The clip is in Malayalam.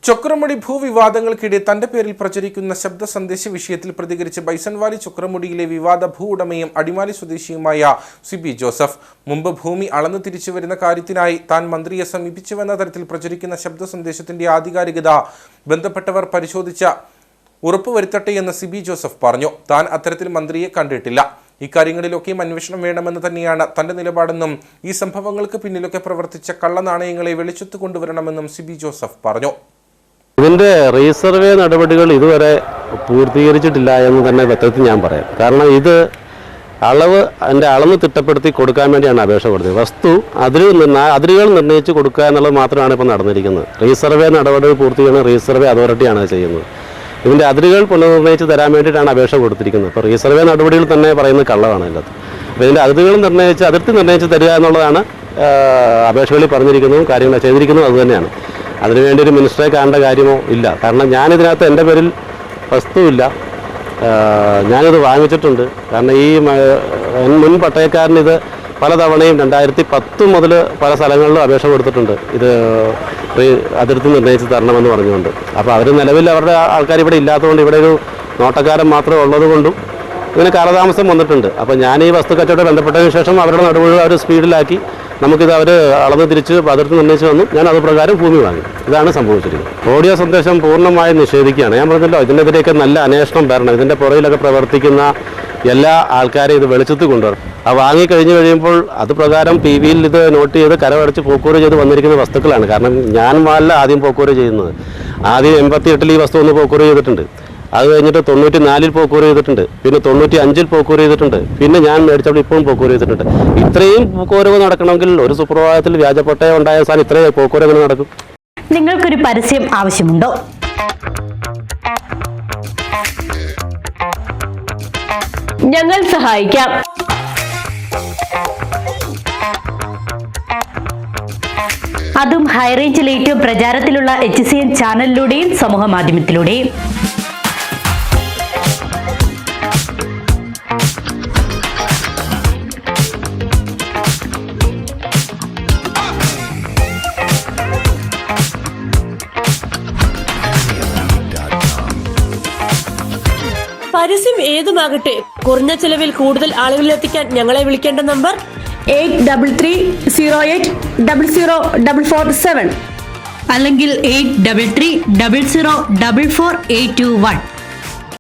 ചൊക്രമുടി ഭൂവിവാദങ്ങൾക്കിടെ തന്റെ പേരിൽ പ്രചരിക്കുന്ന ശബ്ദ സന്ദേശ വിഷയത്തിൽ പ്രതികരിച്ച് ബൈസൺവാലി ചൊക്രമുടിയിലെ വിവാദ ഭൂ ഉടമയും അടിമാലി സ്വദേശിയുമായ സിബി ജോസഫ് മുമ്പ് ഭൂമി അളന്നു തിരിച്ചുവരുന്ന കാര്യത്തിനായി താൻ മന്ത്രിയെ സമീപിച്ചുവെന്ന തരത്തിൽ പ്രചരിക്കുന്ന ശബ്ദ സന്ദേശത്തിന്റെ ആധികാരികത ബന്ധപ്പെട്ടവർ പരിശോധിച്ച ഉറപ്പുവരുത്തട്ടെ എന്ന് സിബി ജോസഫ് പറഞ്ഞു. താൻ അത്തരത്തിൽ മന്ത്രിയെ കണ്ടിട്ടില്ല. ഇക്കാര്യങ്ങളിലൊക്കെയും അന്വേഷണം വേണമെന്ന് തന്നെയാണ് തന്റെ നിലപാടെന്നും ഈ സംഭവങ്ങൾക്ക് പിന്നിലൊക്കെ പ്രവർത്തിച്ച കള്ളനാണയങ്ങളെ വെളിച്ചത്ത് കൊണ്ടുവരണമെന്നും സിബി ജോസഫ് പറഞ്ഞു. ഇതിൻ്റെ റീസർവേ നടപടികൾ ഇതുവരെ പൂർത്തീകരിച്ചിട്ടില്ല എന്ന് തന്നെ വ്യക്തത്തിൽ ഞാൻ പറയാം. കാരണം ഇത് അളന്ന് തിട്ടപ്പെടുത്തി കൊടുക്കാൻ വേണ്ടിയാണ് അപേക്ഷ കൊടുത്തത്. വസ്തു അതിരുകൾ നിർണ്ണയിച്ച് കൊടുക്കുക എന്നുള്ളത് മാത്രമാണ് ഇപ്പോൾ നടന്നിരിക്കുന്നത്. റീസർവേ നടപടികൾ പൂർത്തീകരിക്കുന്ന റീസർവേ അതോറിറ്റിയാണ് ചെയ്യുന്നത്. ഇതിൻ്റെ അതിരുകൾ പുനർനിർണ്ണയിച്ച് തരാൻ വേണ്ടിയിട്ടാണ് അപേക്ഷ കൊടുത്തിരിക്കുന്നത്. അപ്പോൾ റീസർവേ നടപടികൾ തന്നെ പറയുന്നത് കള്ളമാണ് ഇതിനകത്ത്. അപ്പോൾ ഇതിൻ്റെ അതിരുകൾ നിർണ്ണയിച്ച് അതിർത്തി നിർണ്ണയിച്ച് തരിക എന്നുള്ളതാണ് അപേക്ഷകളിൽ പറഞ്ഞിരിക്കുന്നതും കാര്യങ്ങൾ ചെയ്തിരിക്കുന്നതും അതുതന്നെയാണ്. അതിനുവേണ്ടി ഒരു മിനിസ്റ്ററെ കാണേണ്ട കാര്യമോ ഇല്ല. കാരണം ഞാനിതിനകത്ത് എൻ്റെ പേരിൽ വസ്തുവില്ല, ഞാനിത് വാങ്ങിച്ചിട്ടുണ്ട്. കാരണം ഈ മുൻ പട്ടയക്കാരനിത് പലതവണയും 2010 മുതൽ പല സ്ഥലങ്ങളിലും അപേക്ഷ കൊടുത്തിട്ടുണ്ട്, ഇത് അതിർത്തി നിർണ്ണയിച്ച് തരണമെന്ന് പറഞ്ഞുകൊണ്ട്. അപ്പോൾ അവർ നിലവിൽ അവരുടെ ആൾക്കാർ ഇവിടെ ഇല്ലാത്തതുകൊണ്ട് ഇവിടെ ഒരു നോട്ടക്കാരൻ മാത്രമേ ഉള്ളത് കൊണ്ടും ഇതിന് കാലതാമസം വന്നിട്ടുണ്ട്. അപ്പോൾ ഞാൻ ഈ വസ്തു കച്ചവടം ബന്ധപ്പെട്ടതിന് ശേഷം അവരുടെ നടപടികൾ അവർ സ്പീഡിലാക്കി നമുക്കിത് അവർ അളന്ന് തിരിച്ച് അതിർത്തി നിർണ്ണയിച്ച് വന്നു. ഞാൻ അത് പ്രകാരം ഭൂമി വാങ്ങി. ഇതാണ് സംഭവിച്ചിരിക്കുന്നത്. ഓഡിയോ സന്ദേശം പൂർണ്ണമായും നിഷേധിക്കുകയാണ്. ഞാൻ പറഞ്ഞല്ലോ, ഇതിനെതിരെയൊക്കെ നല്ല അന്വേഷണം വരണം. ഇതിൻ്റെ പുറകിലൊക്കെ പ്രവർത്തിക്കുന്ന എല്ലാ ആൾക്കാരെയും ഇത് വെളിച്ചത്ത് കൊണ്ടുവരണം. ആ വാങ്ങിക്കഴിഞ്ഞ് കഴിയുമ്പോൾ അത് പ്രകാരം PV-യിൽ ഇത് നോട്ട് ചെയ്ത് കരമടച്ച് പോക്കൂറ് ചെയ്ത് വന്നിരിക്കുന്ന വസ്തുക്കളാണ്. കാരണം ഞാൻ അല്ല ആദ്യം പോക്കൂറ് ചെയ്യുന്നത്. ആദ്യം 88-ൽ ഈ വസ്തു ഒന്ന് പോക്കൂറ് ചെയ്തിട്ടുണ്ട്. അത് കഴിഞ്ഞിട്ട് 94-ൽ പോക്കൂറ് ചെയ്തിട്ടുണ്ട്. പിന്നെ 95-ൽ പോക്കൂറ് ചെയ്തിട്ടുണ്ട്. പിന്നെ ഞാൻ മേടിച്ചപ്പോൾ ഇപ്പോഴും പോക്കൂറ് ചെയ്തിട്ടുണ്ട്. ഇത്രയും പോക്കൂരവ് നടക്കണമെങ്കിൽ ഒരു സുപ്രഭാതത്തിൽ വ്യാജപ്പട്ടയം ഉണ്ടായ സാധനം ഇത്രയും പോക്കൂര് എങ്ങനെ നടക്കും? നിങ്ങൾക്കൊരു പരസ്യം ആവശ്യമുണ്ടോ? ഞങ്ങൾ സഹായിക്കാം. അതും ഹൈറേഞ്ചിൽ ഏറ്റവും പ്രചാരത്തിലുള്ള HCN ചാനലിലൂടെയും സമൂഹ മാധ്യമത്തിലൂടെയും. പരസ്യം ഏതുമാകട്ടെ, കുറഞ്ഞ ചെലവിൽ കൂടുതൽ ആളുകളിലെത്തിക്കാൻ ഞങ്ങളെ വിളിക്കേണ്ട നമ്പർ 8330804447 അല്ലെങ്കിൽ 8330044821.